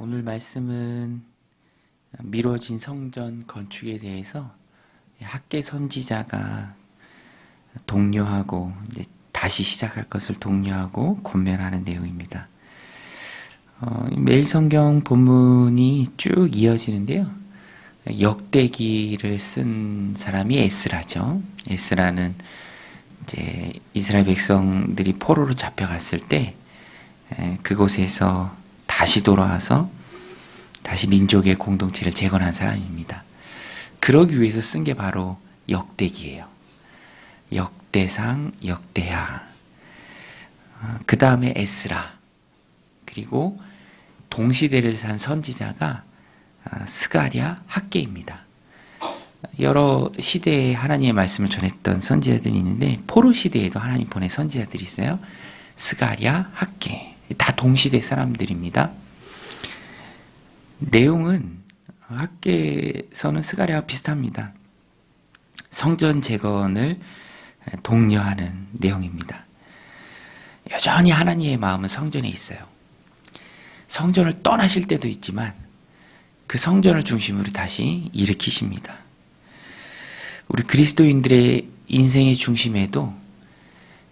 오늘 말씀은 미뤄진 성전 건축에 대해서 학개 선지자가 독려하고 이제 다시 시작할 것을 독려하고 권면하는 내용입니다. 매일 성경 본문이 쭉 이어지는데요. 역대기를 쓴 사람이 에스라죠. 에스라는 이제 이스라엘 백성들이 포로로 잡혀갔을 때 그곳에서 다시 돌아와서 다시 민족의 공동체를 재건한 사람입니다. 그러기 위해서 쓴 게 바로 역대기예요. 역대상, 역대하. 그 다음에 에스라. 그리고 동시대를 산 선지자가 스가랴, 학개입니다. 여러 시대에 하나님의 말씀을 전했던 선지자들이 있는데 포로 시대에도 하나님 보낸 선지자들이 있어요. 스가랴, 학개. 다 동시대 사람들입니다. 내용은 학개서는 스가랴와 비슷합니다. 성전 재건을 독려하는 내용입니다. 여전히 하나님의 마음은 성전에 있어요. 성전을 떠나실 때도 있지만 그 성전을 중심으로 다시 일으키십니다. 우리 그리스도인들의 인생의 중심에도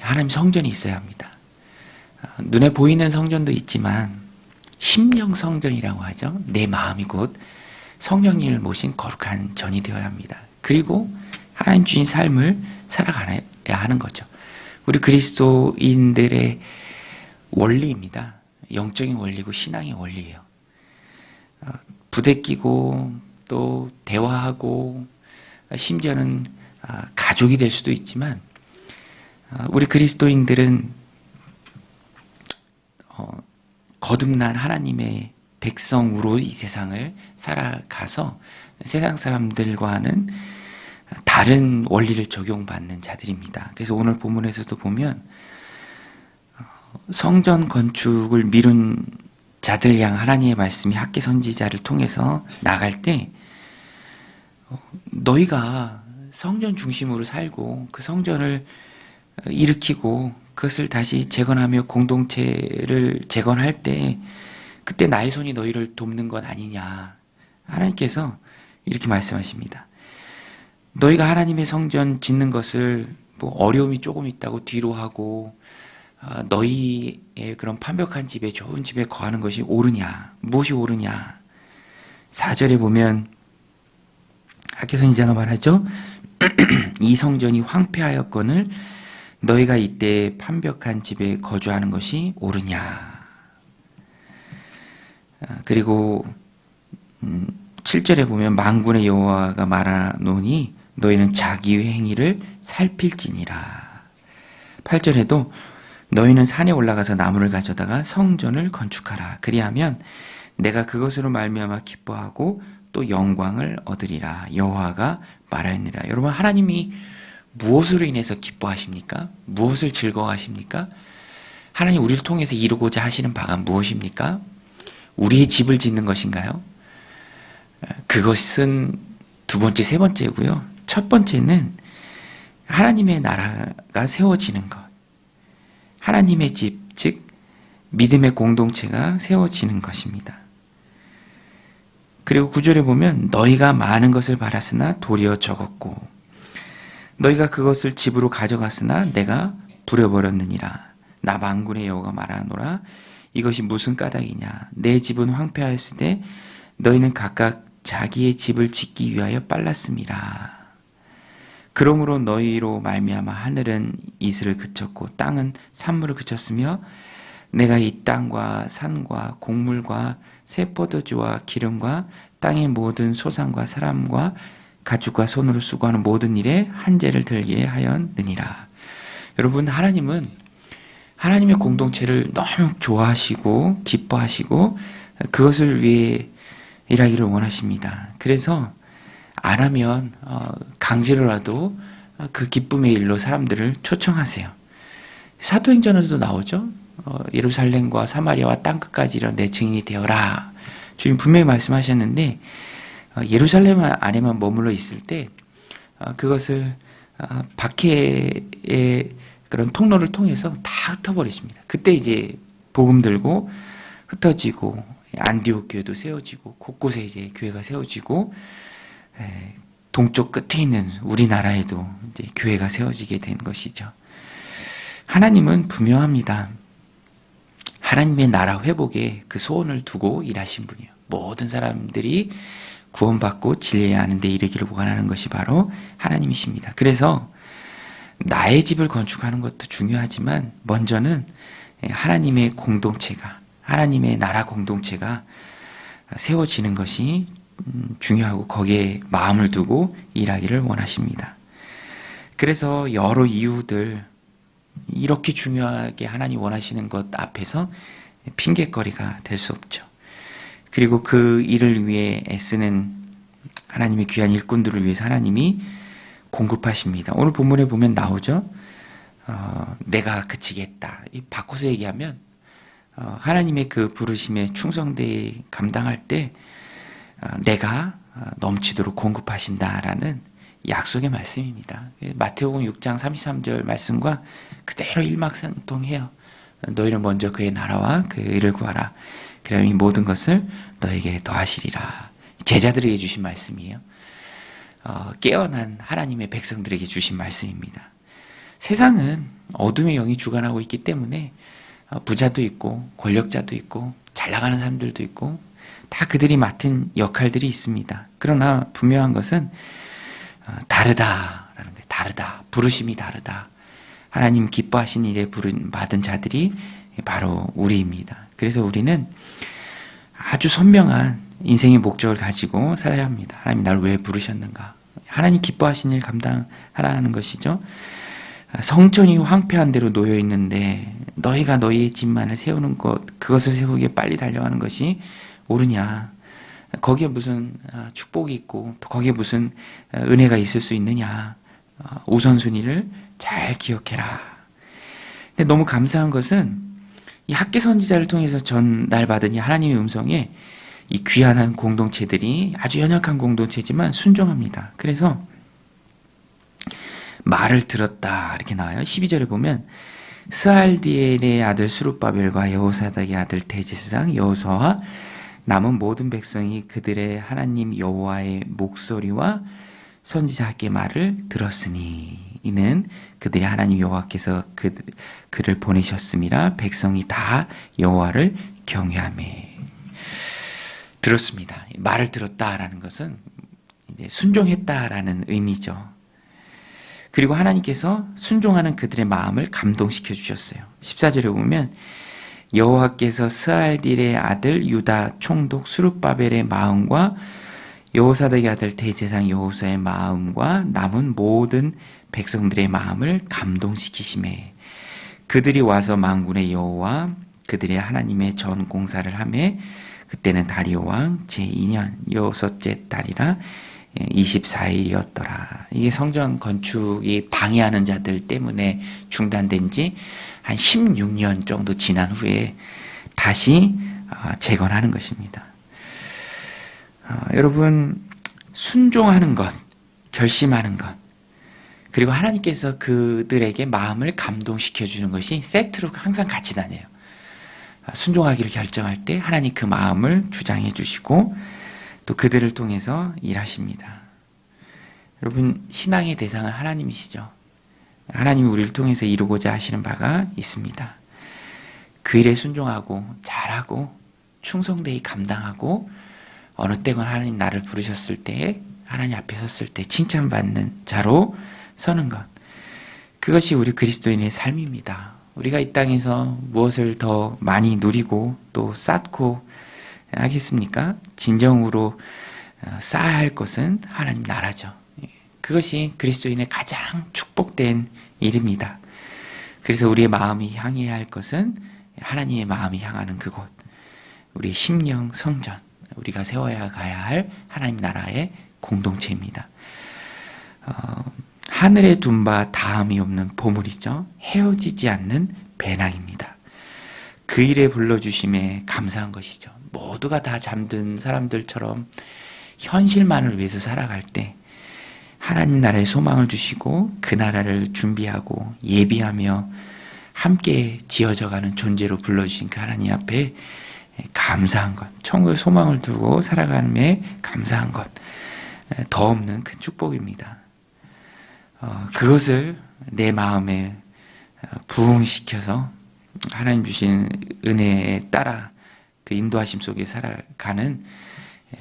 하나님 성전이 있어야 합니다. 눈에 보이는 성전도 있지만 심령 성전이라고 하죠. 내 마음이 곧 성령님을 모신 거룩한 전이 되어야 합니다. 그리고 하나님 주신 삶을 살아가야 하는 거죠. 우리 그리스도인들의 원리입니다. 영적인 원리고 신앙의 원리예요. 부대끼고 또 대화하고 심지어는 가족이 될 수도 있지만 우리 그리스도인들은 거듭난 하나님의 백성으로 이 세상을 살아가서 세상 사람들과는 다른 원리를 적용받는 자들입니다. 그래서 오늘 본문에서도 보면 성전 건축을 미룬 자들 향 하나님의 말씀이 학개 선지자를 통해서 나갈 때 너희가 성전 중심으로 살고 그 성전을 일으키고 그것을 다시 재건하며 공동체를 재건할 때 그때 나의 손이 너희를 돕는 것 아니냐. 하나님께서 이렇게 말씀하십니다. 너희가 하나님의 성전 짓는 것을 뭐 어려움이 조금 있다고 뒤로 하고 너희의 그런 완벽한 집에 좋은 집에 거하는 것이 옳으냐. 무엇이 옳으냐. 4절에 보면 학개 선지자가 말하죠. 이 성전이 황폐하였거늘 너희가 이때 완벽한 집에 거주하는 것이 옳으냐. 그리고 7절에 보면 만군의 여호와가 말하노니 너희는 자기의 행위를 살필지니라. 8절에도 너희는 산에 올라가서 나무를 가져다가 성전을 건축하라. 그리하면 내가 그것으로 말미암아 기뻐하고 또 영광을 얻으리라. 여호와가 말하였느니라. 여러분, 하나님이 무엇으로 인해서 기뻐하십니까? 무엇을 즐거워하십니까? 하나님 우리를 통해서 이루고자 하시는 바가 무엇입니까? 우리의 집을 짓는 것인가요? 그것은 두 번째, 세 번째고요. 첫 번째는 하나님의 나라가 세워지는 것. 하나님의 집, 즉 믿음의 공동체가 세워지는 것입니다. 그리고 9절에 보면 너희가 많은 것을 바랐으나 도리어 적었고 너희가 그것을 집으로 가져갔으나 내가 부려버렸느니라. 나 만군의 여호와가 말하노라. 이것이 무슨 까닭이냐. 내 집은 황폐하였으되 너희는 각각 자기의 집을 짓기 위하여 빨랐음이라. 그러므로 너희로 말미암아 하늘은 이슬을 그쳤고 땅은 산물을 그쳤으며 내가 이 땅과 산과 곡물과 새 포도주와 기름과 땅의 모든 소산과 사람과 가축과 손으로 수고하는 모든 일에 한재를 들게 하였느니라. 여러분, 하나님은 하나님의 공동체를 너무 좋아하시고 기뻐하시고 그것을 위해 일하기를 원하십니다. 그래서 안 하면 강제로라도 그 기쁨의 일로 사람들을 초청하세요. 사도행전에도 나오죠. 예루살렘과 사마리아와 땅끝까지 이런 내 증인이 되어라. 주님 분명히 말씀하셨는데 예루살렘 안에만 머물러 있을 때 그것을 밖에의 그런 통로를 통해서 다 흩어버리십니다. 그때 이제 복음 들고 흩어지고 안디옥 교회도 세워지고 곳곳에 이제 교회가 세워지고 동쪽 끝에 있는 우리나라에도 이제 교회가 세워지게 된 것이죠. 하나님은 분명합니다. 하나님의 나라 회복에 그 소원을 두고 일하신 분이에요. 모든 사람들이 구원받고 진리에 아는 데 이르기를 원하는 것이 바로 하나님이십니다. 그래서 나의 집을 건축하는 것도 중요하지만 먼저는 하나님의 공동체가, 하나님의 나라 공동체가 세워지는 것이 중요하고 거기에 마음을 두고 일하기를 원하십니다. 그래서 여러 이유들, 이렇게 중요하게 하나님 원하시는 것 앞에서 핑계거리가 될 수 없죠. 그리고 그 일을 위해 애쓰는 하나님의 귀한 일꾼들을 위해서 하나님이 공급하십니다. 오늘 본문에 보면 나오죠. 내가 그치겠다. 바꿔서 얘기하면 하나님의 그 부르심에 충성되게 감당할 때 내가 넘치도록 공급하신다라는 약속의 말씀입니다. 마태복음 6장 33절 말씀과 그대로 일맥상통해요. 너희는 먼저 그의 나라와 그의 의를 구하라. 그러면 이 모든 것을 너에게 더하시리라. 제자들에게 주신 말씀이에요. 깨어난 하나님의 백성들에게 주신 말씀입니다. 세상은 어둠의 영이 주관하고 있기 때문에 부자도 있고 권력자도 있고 잘 나가는 사람들도 있고 다 그들이 맡은 역할들이 있습니다. 그러나 분명한 것은 다르다라는 거예요. 다르다. 부르심이 다르다. 하나님 기뻐하신 일에 받은 자들이 바로 우리입니다. 그래서 우리는 아주 선명한 인생의 목적을 가지고 살아야 합니다. 하나님 나를 왜 부르셨는가? 하나님 기뻐하신 일 감당하라는 것이죠. 성전이 황폐한 대로 놓여 있는데 너희가 너희의 집만을 세우는 것, 그것을 세우기에 빨리 달려가는 것이 옳으냐? 거기에 무슨 축복이 있고 거기에 무슨 은혜가 있을 수 있느냐? 우선순위를 잘 기억해라. 근데 너무 감사한 것은 이 학계 선지자를 통해서 전달받은 이 하나님의 음성에 이 귀한 공동체들이 아주 연약한 공동체지만 순종합니다. 그래서 말을 들었다 이렇게 나와요. 12절에 보면 스알디엘의 아들 스룹바벨과 여호사닥의 아들 대제사장 여호수아와 남은 모든 백성이 그들의 하나님 여호와의 목소리와 선지자 학계의 말을 들었으니 이는 그들의 하나님 여호와께서 그를 보내셨음이라 백성이 다 여호와를 경외하며 들었습니다. 말을 들었다라는 것은 이제 순종했다라는 의미죠. 그리고 하나님께서 순종하는 그들의 마음을 감동시켜 주셨어요. 14절에 보면 여호와께서 스알딜의 아들 유다 총독 스룹바벨의 마음과 여호사닥의 아들 대제사장 여호수아의 마음과 남은 모든 백성들의 마음을 감동시키시매 그들이 와서 만군의 여호와 그들의 하나님의 전 공사를 하매 그때는 다리오 왕 제2년 여섯째 달이라 24일이었더라. 이게 성전 건축이 방해하는 자들 때문에 중단된 지 한 16년 정도 지난 후에 다시 재건하는 것입니다. 여러분, 순종하는 것, 결심하는 것, 그리고 하나님께서 그들에게 마음을 감동시켜 주는 것이 세트로 항상 같이 다녀요. 순종하기를 결정할 때 하나님 그 마음을 주장해 주시고 또 그들을 통해서 일하십니다. 여러분, 신앙의 대상은 하나님이시죠. 하나님이 우리를 통해서 이루고자 하시는 바가 있습니다. 그 일에 순종하고 잘하고 충성되이 감당하고 어느 때건 하나님 나를 부르셨을 때 하나님 앞에 섰을 때 칭찬받는 자로 서는 것, 그것이 우리 그리스도인의 삶입니다. 우리가 이 땅에서 무엇을 더 많이 누리고 또 쌓고 하겠습니까? 진정으로 쌓아야 할 것은 하나님 나라죠. 그것이 그리스도인의 가장 축복된 일입니다. 그래서 우리의 마음이 향해야 할 것은 하나님의 마음이 향하는 그곳, 우리의 심령 성전, 우리가 세워야 가야 할 하나님 나라의 공동체입니다. 하늘에 둔 바 다함이 없는 보물이죠. 헤어지지 않는 배낭입니다. 그 일에 불러주심에 감사한 것이죠. 모두가 다 잠든 사람들처럼 현실만을 위해서 살아갈 때 하나님 나라의 소망을 주시고 그 나라를 준비하고 예비하며 함께 지어져가는 존재로 불러주신 그 하나님 앞에 감사한 것, 천국의 소망을 두고 살아감에 감사한 것, 더 없는 큰 축복입니다. 그것을 내 마음에 부흥시켜서 하나님 주신 은혜에 따라 그 인도하심 속에 살아가는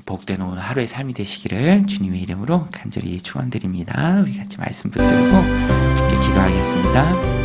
복된 오늘 하루의 삶이 되시기를 주님의 이름으로 간절히 축원드립니다. 우리 같이 말씀 붙들고 기도하겠습니다.